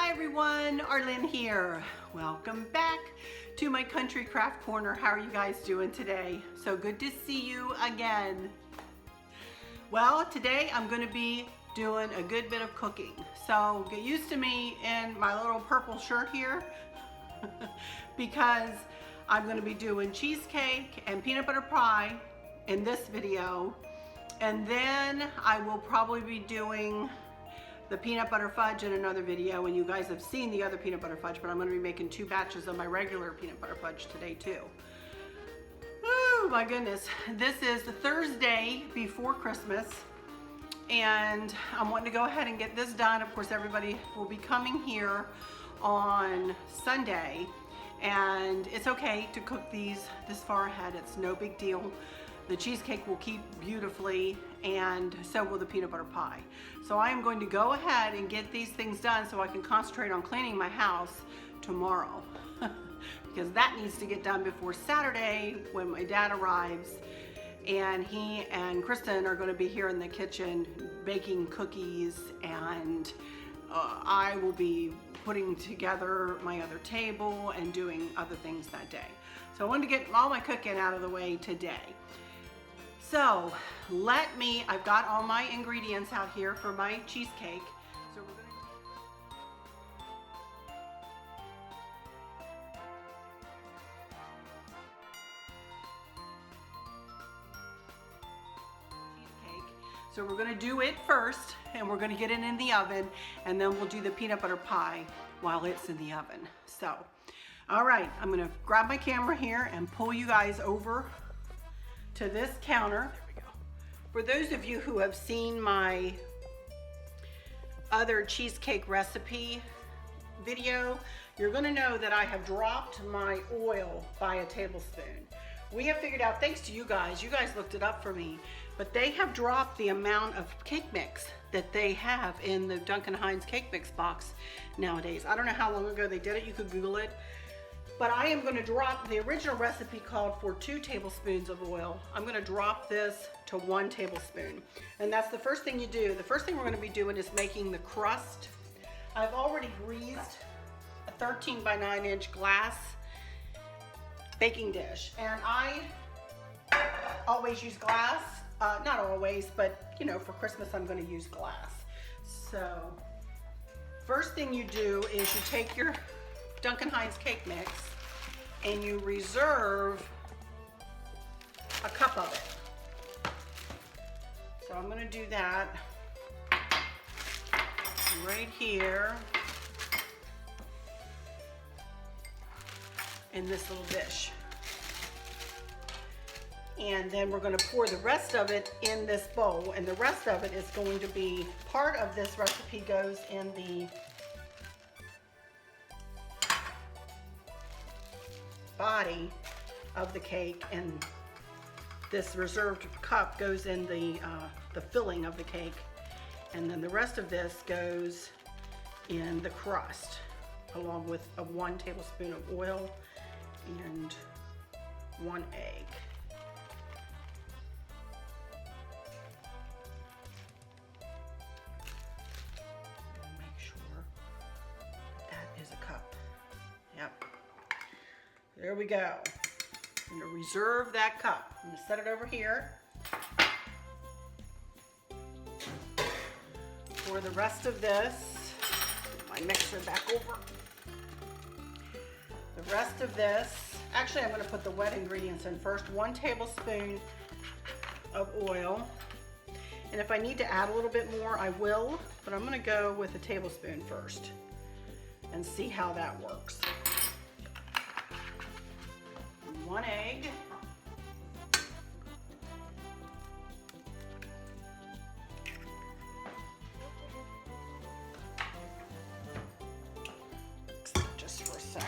Hi everyone, Arlene here. Welcome back to my Country Craft Corner. How are you guys doing today? So good to see you again. Well, today I'm going to be doing a good bit of cooking. So get used to me in my little purple shirt here because I'm going to be doing cheesecake and peanut butter pie in this video. And then I will probably be doing the peanut butter fudge in another video, and you guys have seen the other peanut butter fudge, but I'm going to be making 2 batches of my regular peanut butter fudge today too. Oh my goodness. This is the Thursday before Christmas, and I'm wanting to go ahead and get this done. Of course, everybody will be coming here on Sunday, and it's okay to cook these this far ahead. It's no big deal. The cheesecake will keep beautifully, and so will the peanut butter pie. So I am going to go ahead and get these things done so I can concentrate on cleaning my house tomorrow because that needs to get done before Saturday when my dad arrives, and he and Kristen are going to be here in the kitchen baking cookies, and I will be putting together my other table and doing other things that day. So I wanted to get all my cooking out of the way today. So I've got all my ingredients out here for my cheesecake. So we're gonna cheesecake. So we're gonna do it first, and we're gonna get it in the oven, and then we'll do the peanut butter pie while it's in the oven. So, all right, I'm gonna grab my camera here and pull you guys over to this counter. There we go. For those of you who have seen my other cheesecake recipe video, you're gonna know that I have dropped my oil by a tablespoon. We have figured out, thanks to you guys looked it up for me, but they have dropped the amount of cake mix that they have in the Duncan Hines cake mix box nowadays. I don't know how long ago they did it, you could Google it. But I am going to drop, the original recipe called for 2 tablespoons of oil. I'm going to drop this to 1 tablespoon. And that's the first thing you do. The first thing we're going to be doing is making the crust. I've already greased a 13 by 9 inch glass baking dish. And I always use glass. Not always, but you know, for Christmas I'm going to use glass. So first thing you do is you take your Duncan Hines cake mix and you reserve a cup of it. So I'm going to do that right here in this little dish. And then we're going to pour the rest of it in this bowl, and the rest of it is going to be, part of this recipe goes in the body of the cake, and this reserved cup goes in the filling of the cake, and then the rest of this goes in the crust along with 1 tablespoon of oil and 1 egg. Make sure that is a cup. Yep. There we go. I'm going to reserve that cup. I'm going to set it over here. For the rest of this, put my mixer back over. The rest of this, actually I'm going to put the wet ingredients in first. 1 tablespoon of oil. And if I need to add a little bit more, I will, but I'm going to go with a tablespoon first and see how that works. 1 egg. Just for a sec.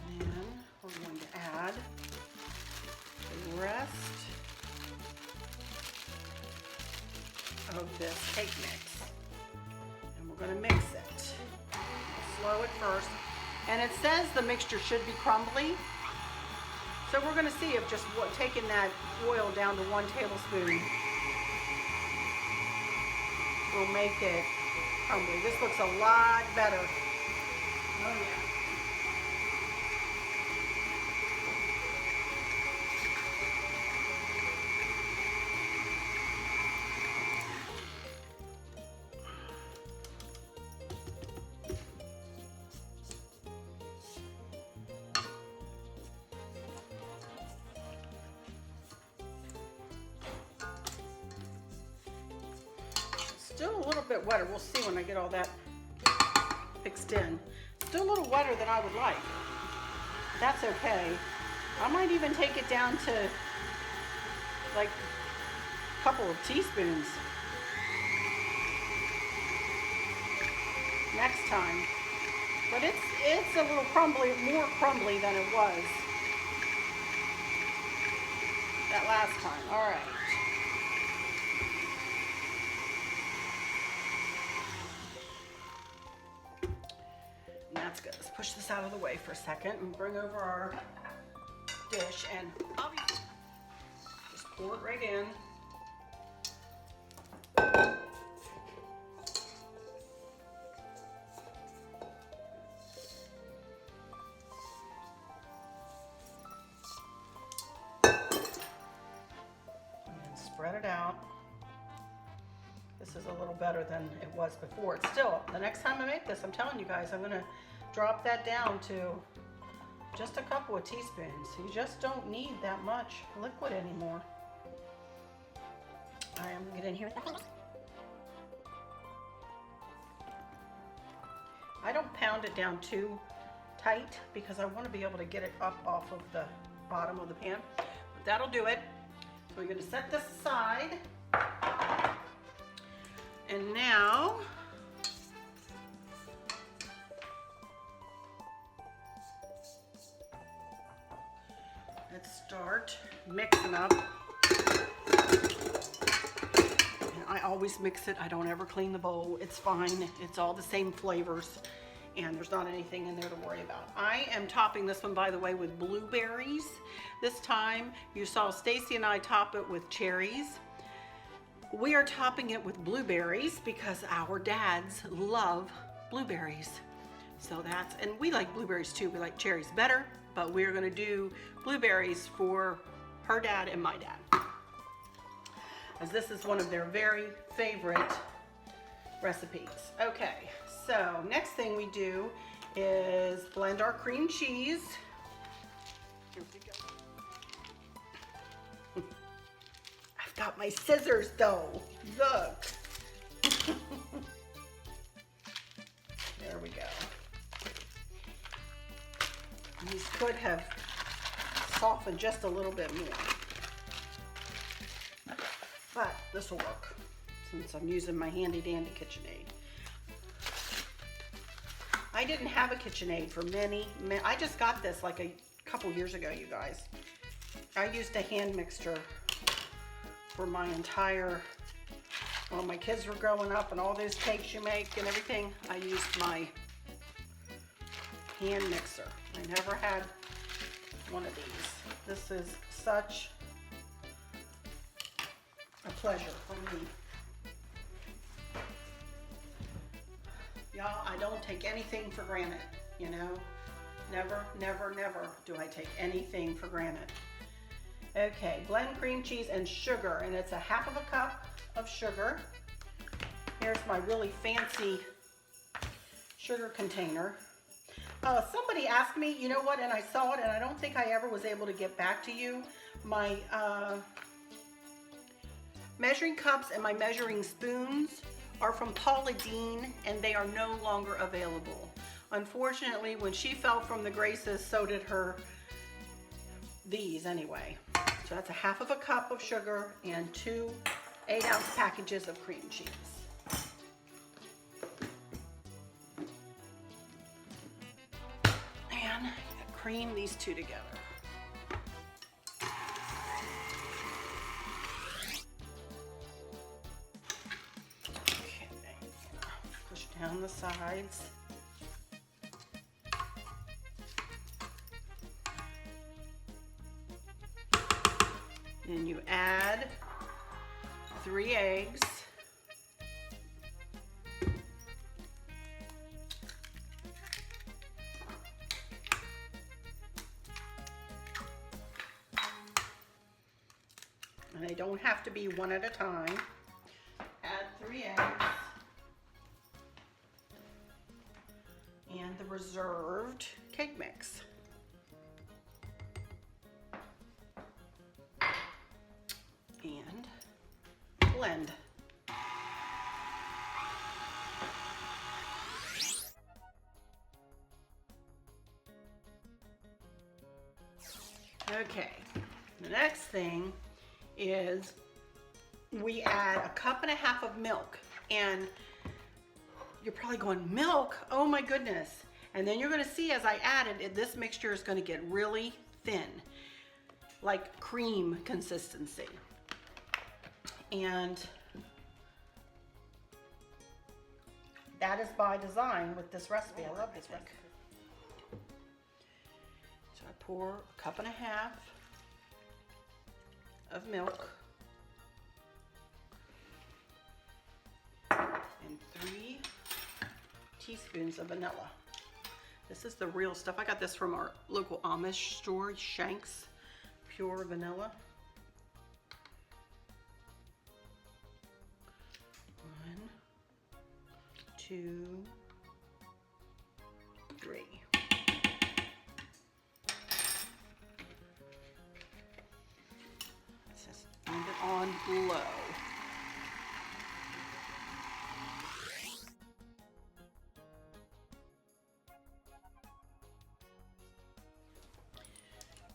And then we're going to add the rest of this cake mix, and we're going to mix it. Slow it first, And it says the mixture should be crumbly. So we're gonna see if just taking that oil down to 1 tablespoon will make it crumbly. This looks a lot better. Oh yeah. Still a little bit wetter. We'll see when I get all that mixed in. Still a little wetter than I would like. That's okay. I might even take it down to like a couple of teaspoons next time. But it's a little crumbly, more crumbly than it was that last time. All right. That's good. Let's push this out of the way for a second and bring over our dish and just pour it right in. And spread it out. This is a little better than it was before. It's still, the next time I make this, I'm telling you guys, I'm gonna drop that down to just a couple of teaspoons. You just don't need that much liquid anymore. I am gonna get in here with the fingers. I don't pound it down too tight because I want to be able to get it up off of the bottom of the pan. But that'll do it. So we're gonna set this aside. And now, let's start mixing up. And I always mix it. I don't ever clean the bowl. It's fine. It's all the same flavors and there's not anything in there to worry about. I am topping this one, by the way, with blueberries. This time you saw Stacy and I top it with cherries. We are topping it with blueberries because our dads love blueberries. So that's, and we like blueberries too. We like cherries better, but we're gonna do blueberries for her dad and my dad, as this is one of their very favorite recipes. Okay, so next thing we do is blend our cream cheese. Here we go. Got my scissors though. Look. There we go. These could have softened just a little bit more, but this will work since I'm using my handy dandy KitchenAid. I didn't have a KitchenAid for many, I just got this like a couple years ago, you guys. I used a hand mixer for my entire, when my kids were growing up and all those cakes you make and everything, I used my hand mixer. I never had one of these. This is such a pleasure for me. Y'all, I don't take anything for granted, you know? Never, never, never do I take anything for granted. Okay, blend cream cheese and sugar, and it's a half of a cup of sugar. Here's my really fancy sugar container. Somebody asked me, you know what, and I saw it, and I don't think I ever was able to get back to you. My measuring cups and my measuring spoons are from Paula Deen, and they are no longer available. Unfortunately, when she fell from the graces, so did these anyway. So that's a half of a cup of sugar and 2 8-ounce packages of cream cheese. And cream these two together. Okay, push down the sides. Then you add 3 eggs. And they don't have to be one at a time. Add 3 eggs. And the reserved cake mix. And blend. Okay, the next thing is we add a 1.5 cups of milk. And you're probably going, milk? Oh my goodness. And then you're gonna see as I add it, this mixture is gonna get really thin, like cream consistency. And that is by design with this recipe. I love this recipe. So I pour a 1.5 cups of milk and 3 teaspoons of vanilla. This is the real stuff. I got this from our local Amish store, Shanks Pure Vanilla. 1, 2, 3. Let's just leave it on low.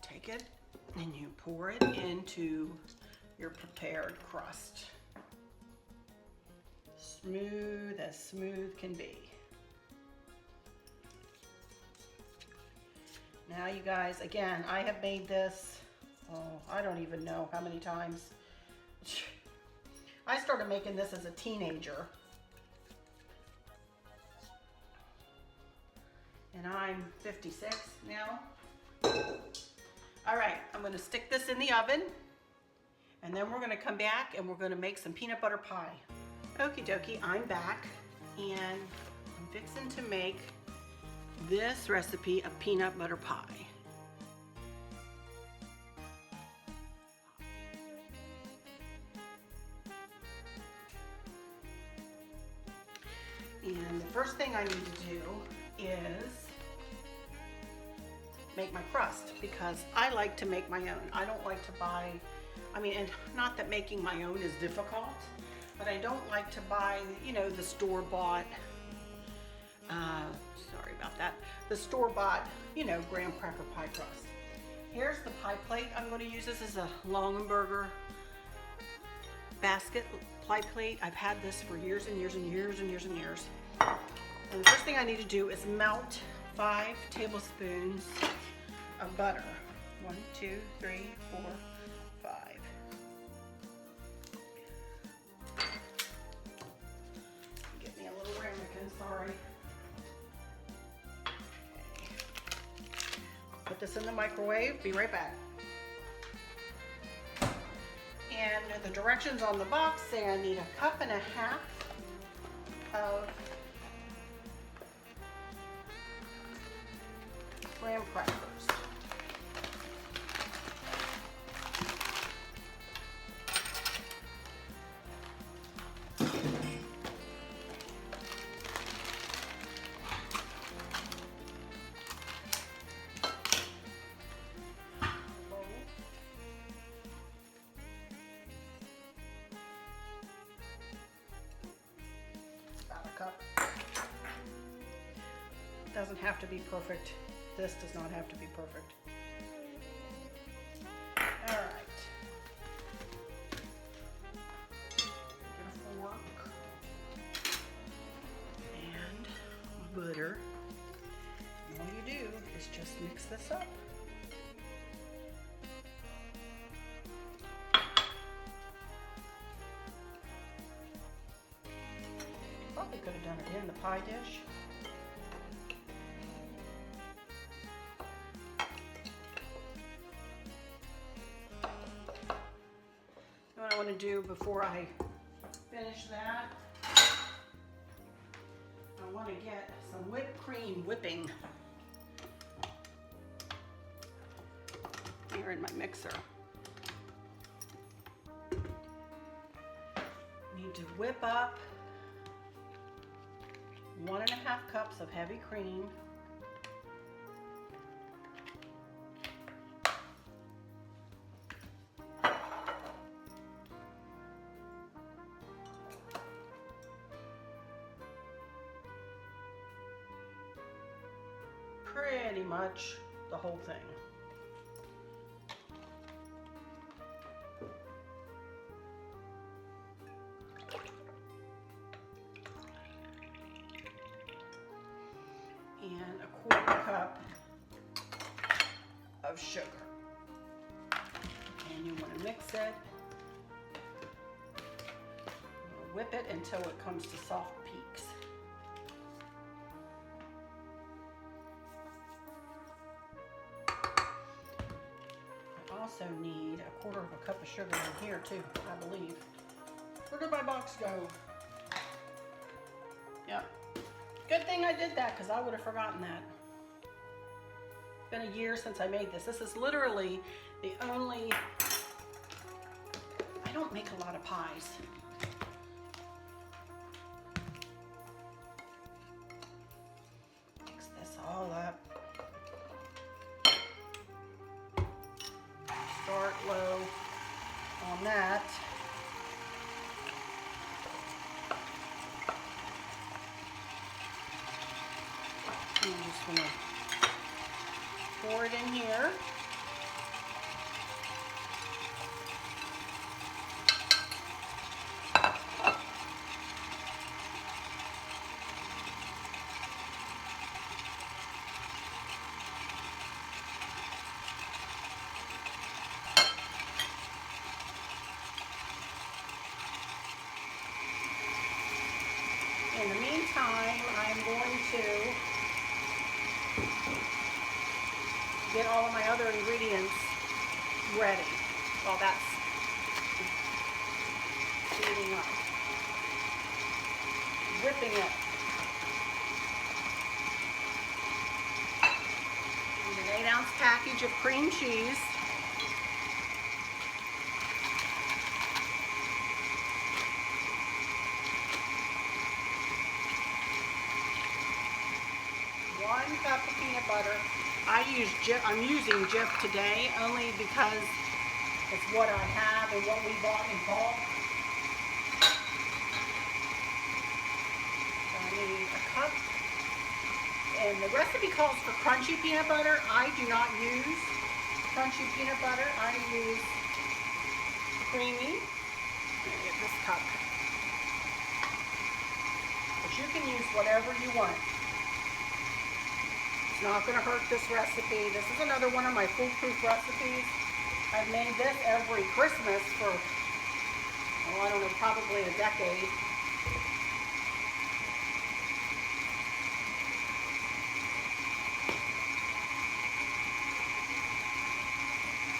Take it and you pour it into your prepared crust. Smooth as smooth can be. Now you guys, again, I have made this, I don't even know how many times. I started making this as a teenager. And I'm 56 now. All right, I'm gonna stick this in the oven and then we're gonna come back and we're gonna make some peanut butter pie. Okie dokie, I'm back and I'm fixing to make this recipe of peanut butter pie. And the first thing I need to do is make my crust because I like to make my own. I don't like to buy, and not that making my own is difficult, but I don't like to buy, the store-bought, sorry about that, the store-bought, graham cracker pie crust. Here's the pie plate I'm going to use. This is a Longaberger basket pie plate. I've had this for years and years and years and years and years. And the first thing I need to do is melt 5 tablespoons of butter. 1, 2, 3, 4, 5. Get me a little ramekin, sorry. Okay. Put this in the microwave, be right back. And the directions on the box say I need 1.5 cups of graham crackers. About a cup. Doesn't have to be perfect. This does not have to be perfect. All right. Get a fork and butter. And all you do is just mix this up. Probably could have done it in the pie dish. I want to do before I finish that, I want to get some whipped cream whipping here in my mixer. Need to whip up 1.5 cups of heavy cream. Pretty much the whole thing. And 1/4 cup of sugar. And you want to mix it. Whip it until it comes to soft peaks. I also need 1/4 cup of sugar in here too, I believe. Where did my box go? Yep. Good thing I did that because I would have forgotten that. It's been a year since I made this. This is literally the only, I don't make a lot of pies. Mix this all up. Start low on that. I'm just going to pour it in here. In the meantime, I'm going to get all of my other ingredients ready while that's heating up. Whipping it. And an 8-ounce package of cream cheese. One cup of peanut butter. I'm using Jif today only because it's what I have and what we bought in bulk. So I need a cup. And the recipe calls for crunchy peanut butter. I do not use crunchy peanut butter. I use creamy. I'm gonna get this cup. But you can use whatever you want. It's not going to hurt this recipe. This is another one of my foolproof recipes. I've made this every Christmas for, well, I don't know, probably a decade.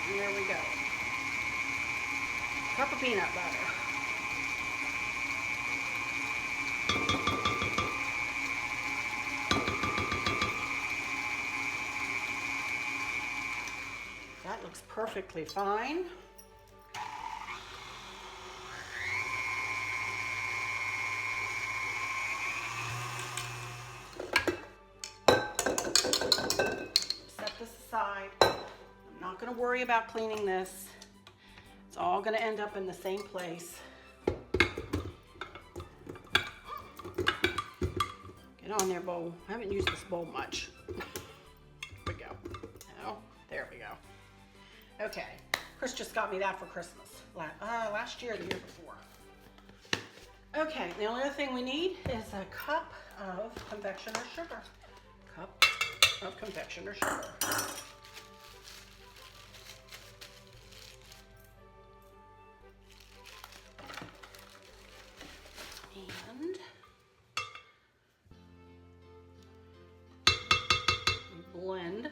And there we go. Cup of peanut butter. That looks perfectly fine. Set this aside. I'm not going to worry about cleaning this. It's all going to end up in the same place. Get on there, bowl. I haven't used this bowl much. There we go. Oh, there we go. Okay, Chris just got me that for Christmas. Last year or the year before. Okay, the only other thing we need is a cup of confectioner sugar. Cup of confectioner sugar. And blend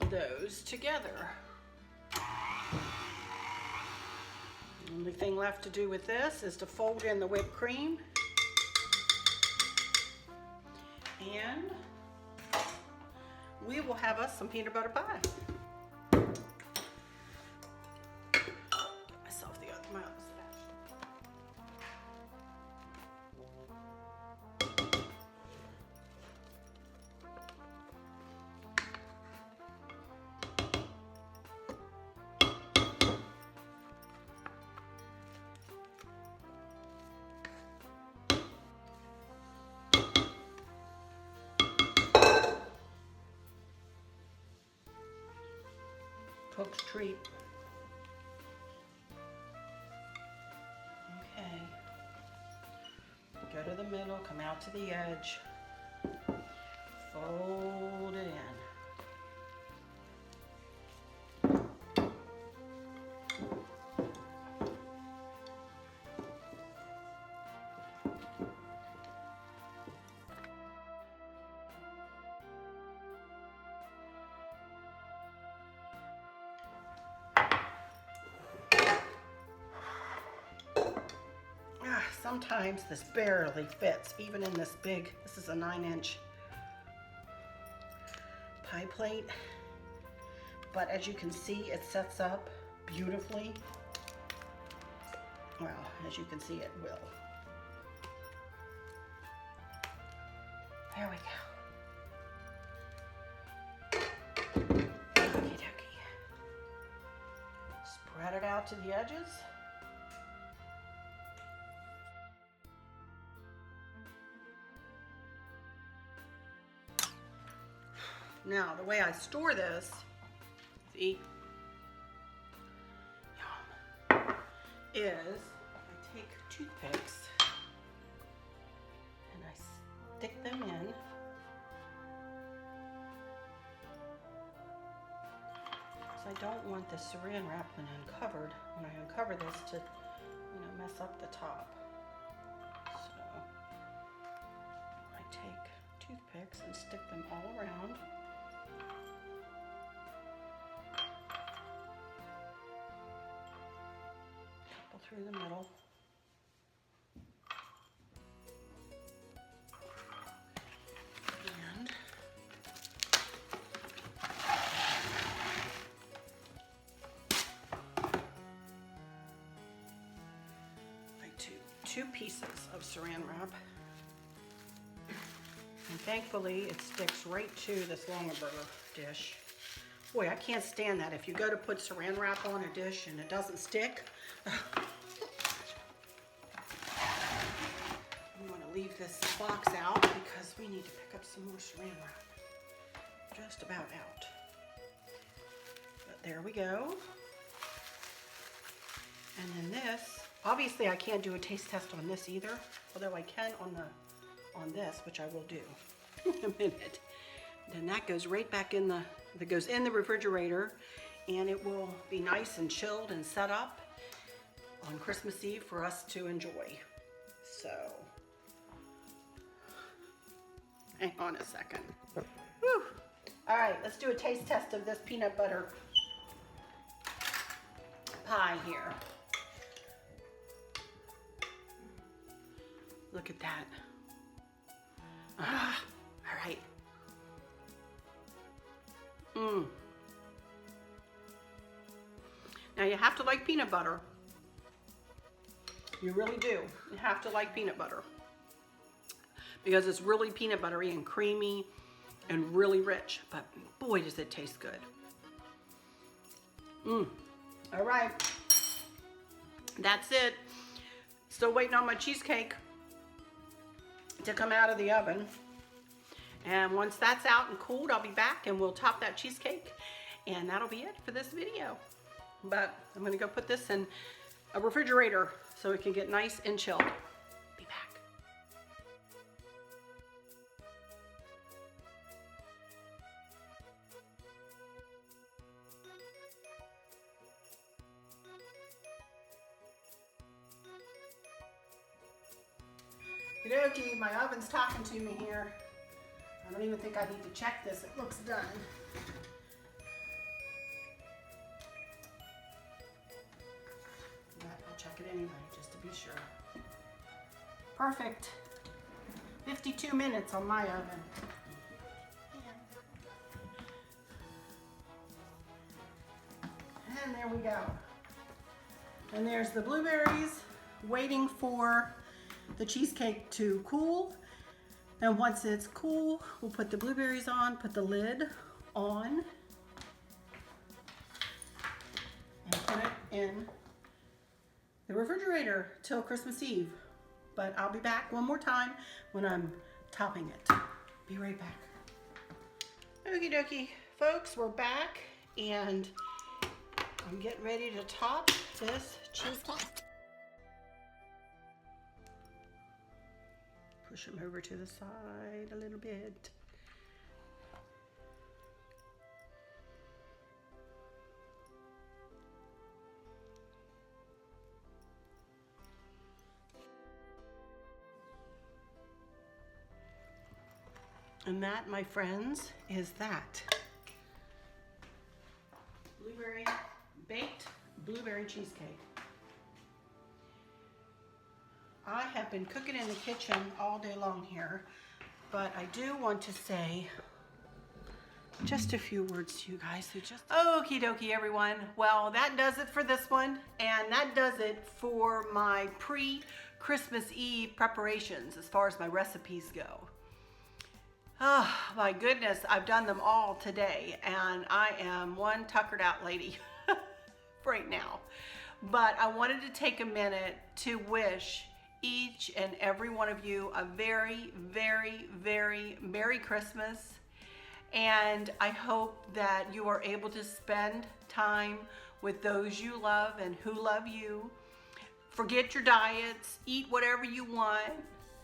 those together. Only thing left to do with this is to fold in the whipped cream. And we will have us some peanut butter pie. Get myself my other stash. Cook's treat. Okay. Go to the middle, come out to the edge. Fold it in. Sometimes this barely fits, even in this big, this is a 9-inch pie plate. But as you can see, it sets up beautifully. Well, as you can see, it will. There we go. Okie dokie. Spread it out to the edges. Now, the way I store this, see, is I take toothpicks and I stick them in. So I don't want the saran wrap when uncovered, when I uncover this, to, mess up the top. So I take toothpicks and stick them all around. Through the middle. And like two pieces of saran wrap. And thankfully it sticks right to this Longaberger dish. Boy, I can't stand that. If you go to put saran wrap on a dish and it doesn't stick, I'm going to leave this box out because we need to pick up some more saran wrap. Just about out. But there we go. And then this, obviously I can't do a taste test on this either, although I can on this, which I will do in a minute. Then that goes right back in that goes in the refrigerator, and it will be nice and chilled and set up on Christmas Eve for us to enjoy. So, hang on a second. Whew. All right, let's do a taste test of this peanut butter pie here. Look at that. All right. Now you have to like peanut butter. You really do. You have to like peanut butter because it's really peanut buttery and creamy and really rich. But boy, does it taste good. All right. That's it. Still waiting on my cheesecake to come out of the oven. And once that's out and cooled, I'll be back and we'll top that cheesecake. And that'll be it for this video. But I'm gonna go put this in a refrigerator so it can get nice and chilled. Be back. Okey-dokey, my oven's talking to me here. I don't even think I need to check this. It looks done. But I'll check it anyway, just to be sure. Perfect. 52 minutes on my oven. And there we go. And there's the blueberries waiting for the cheesecake to cool. And once it's cool, we'll put the blueberries on, put the lid on, and put it in the refrigerator till Christmas Eve. But I'll be back one more time when I'm topping it. Be right back. Okie dokie, folks, we're back and I'm getting ready to top this cheesecake. Push them over to the side a little bit. And that, my friends, is that. Baked blueberry cheesecake. I have been cooking in the kitchen all day long here, but I do want to say just a few words to you guys. Okie dokie, everyone. Well, that does it for this one, and that does it for my pre-Christmas Eve preparations as far as my recipes go. Oh my goodness, I've done them all today, and I am one tuckered out lady right now. But I wanted to take a minute to wish each and every one of you a very, very, very Merry Christmas. And I hope that you are able to spend time with those you love and who love you. Forget your diets, eat whatever you want,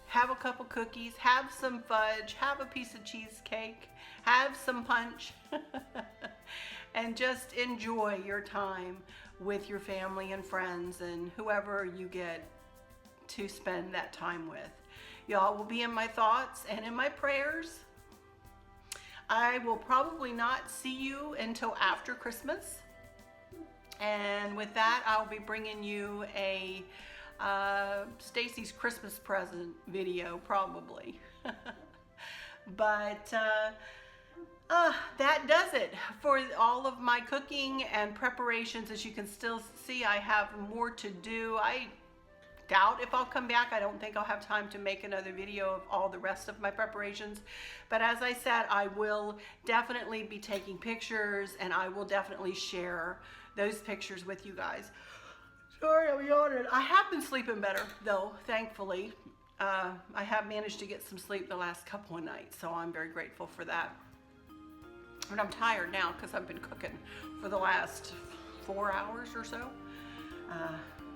have a couple cookies, have some fudge, have a piece of cheesecake, have some punch, and just enjoy your time with your family and friends and whoever you get to spend that time with. Y'all will be in my thoughts and in my prayers. I will probably not see you until after Christmas. And with that, I'll be bringing you a Stacy's Christmas present video, probably. But that does it for all of my cooking and preparations. As you can still see, I have more to do. I doubt if I'll come back. I don't think I'll have time to make another video of all the rest of my preparations. But as I said, I will definitely be taking pictures, and I will definitely share those pictures with you guys. Sorry, I'm yawning. I have been sleeping better, though, thankfully. I have managed to get some sleep the last couple of nights, so I'm very grateful for that. But I'm tired now because I've been cooking for the last 4 hours or so.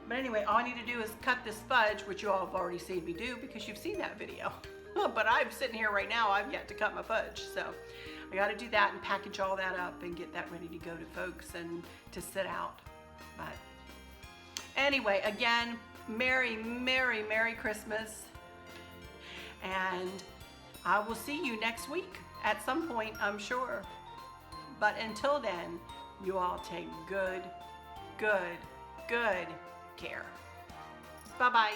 But anyway, all I need to do is cut this fudge, which you all have already seen me do because you've seen that video. But I'm sitting here right now, I've yet to cut my fudge. So I got to do that and package all that up and get that ready to go to folks and to sit out. But anyway, again, Merry, Merry, Merry Christmas. And I will see you next week at some point, I'm sure. But until then, you all take good care. Bye-bye.